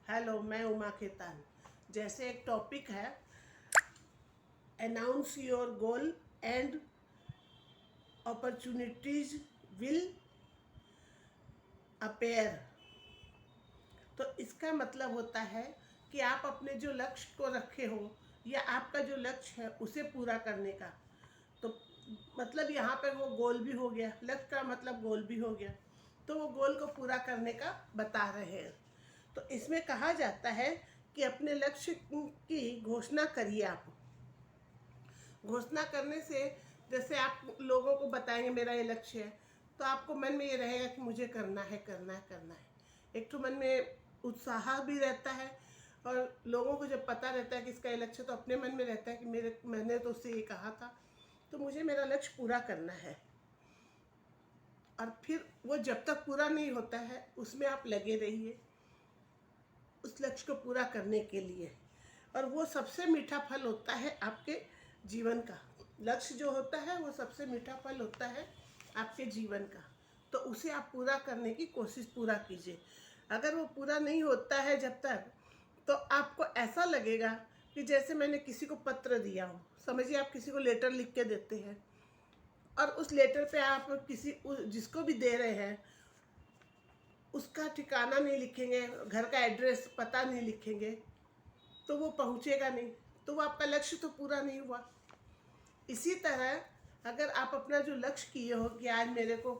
Hello, मैं उमा खेतान। जैसे एक टॉपिक है, announce your goal and opportunities will appear. तो इसका मतलब होता है कि आप अपने जो लक्ष्य को रखे हो या आपका जो लक्ष्य है उसे पूरा करने का, तो मतलब यहाँ पे वो गोल भी हो गया, लक्ष्य का मतलब गोल भी हो गया, तो वो गोल को पूरा करने का बता रहे हैं। तो इसमें कहा जाता है कि अपने लक्ष्य की घोषणा करिए। आप घोषणा करने से, जैसे आप लोगों को बताएंगे मेरा ये लक्ष्य है, तो आपको मन में ये रहेगा कि मुझे करना है करना है करना है। एक तो मन में उत्साह भी रहता है, और लोगों को जब पता रहता है कि इसका ये लक्ष्य, तो अपने मन में रहता है कि मैंने तो उससे ये कहा था, तो मुझे मेरा लक्ष्य पूरा करना है। और फिर वो जब तक पूरा नहीं होता है उसमें आप लगे रहिए उस लक्ष्य को पूरा करने के लिए। और वो सबसे मीठा फल होता है आपके जीवन का। लक्ष्य जो होता है वो सबसे मीठा फल होता है आपके जीवन का। तो उसे आप पूरा करने की कोशिश पूरा कीजिए। अगर वो पूरा नहीं होता है जब तक, तो आपको ऐसा लगेगा कि जैसे मैंने किसी को पत्र दिया हो। समझिए आप किसी को लेटर लिख के देते हैं, और उस लेटर पे आप जिसको भी दे रहे हैं उसका ठिकाना नहीं लिखेंगे, घर का एड्रेस पता नहीं लिखेंगे, तो वो पहुंचेगा नहीं, तो वो आपका लक्ष्य तो पूरा नहीं हुआ। इसी तरह अगर आप अपना जो लक्ष्य किए हो कि आज मेरे को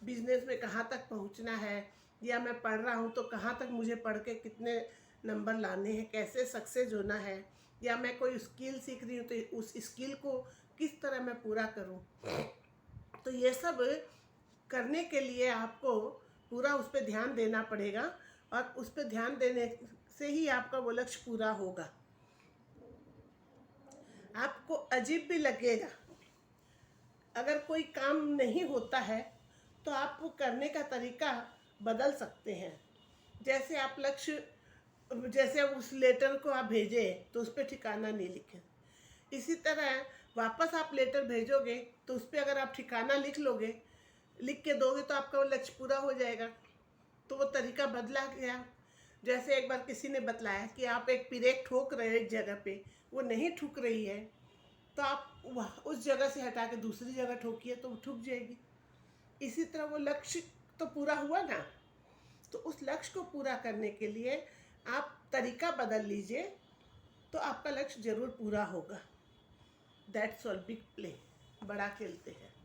बिजनेस में कहाँ तक पहुंचना है, या मैं पढ़ रहा हूँ तो कहाँ तक मुझे पढ़ के कितने नंबर लाने हैं, कैसे सक्सेस होना है, या मैं कोई स्किल सीख रही हूँ तो उस स्किल को किस तरह मैं पूरा करूँ, तो ये सब करने के लिए आपको पूरा उस पर ध्यान देना पड़ेगा। और उस पर ध्यान देने से ही आपका वो लक्ष्य पूरा होगा। आपको अजीब भी लगेगा अगर कोई काम नहीं होता है, तो आप वो करने का तरीका बदल सकते हैं। जैसे आप लक्ष्य, जैसे उस लेटर को आप भेजें तो उस पर ठिकाना नहीं लिखें, इसी तरह वापस आप लेटर भेजोगे तो उस पर अगर आप ठिकाना लिख लोगे, लिख के दोगे, तो आपका वो लक्ष्य पूरा हो जाएगा। तो वो तरीका बदला गया। जैसे एक बार किसी ने बतलाया कि आप एक पिरेक ठोक रहे हो एक जगह पे, वो नहीं ठुक रही है, तो आप उस जगह से हटा के दूसरी जगह ठोकिए तो वो ठुक जाएगी। इसी तरह वो लक्ष्य तो पूरा हुआ ना। तो उस लक्ष्य को पूरा करने के लिए आप तरीका बदल लीजिए, तो आपका लक्ष्य जरूर पूरा होगा। दैट्स ऑल, बिग प्ले, बड़ा खेलते हैं।